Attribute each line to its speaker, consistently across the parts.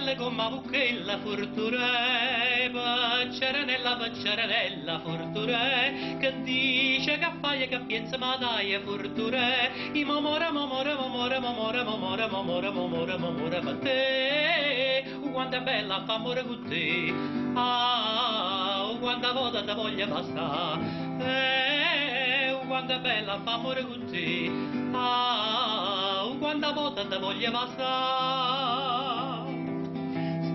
Speaker 1: belle come bucchella furture, pacceranella furture, che dice che fai e che pensa ma dai furture, i momora per te, quanto è bella fa amore con te, ah, quanta volta ti voglio bastare, quanto è bella fa amore con te, ah, quanta volta ti voglio bastare.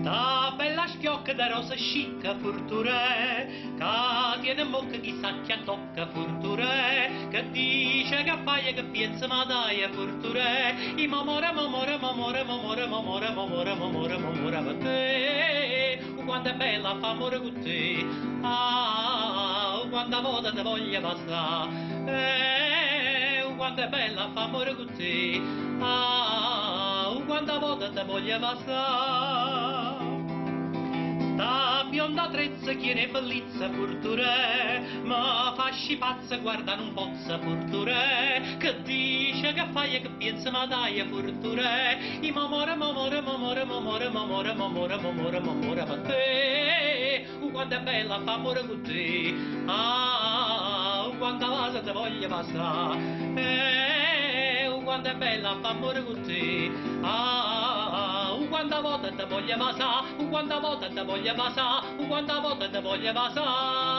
Speaker 1: Sta bella schiocca da rosa scicca furture, che tiene in bocca chissà chi tocca furture, che dice che fai e che pensa ma dai furture, i momora per te, quanto è bella fa amore con te, ah, quanta volta ti voglio bastare, quanto è bella fa amore con te, ah, quanta volta ti voglio bastare. Sta bionda trezza chi ne bellizza furture, ma fasci pazza guarda non pozza furture, che dice che fai e che pensa ma dai furture, i momora per te, quanto è bella fa amore con te, ah, quanta cosa ti voglio bastare, quanto è bella fa amore con te, ah, quanta volta ti voglio bastare, quanta volta ti voglio bastare, quanta volta ti voglio bastare.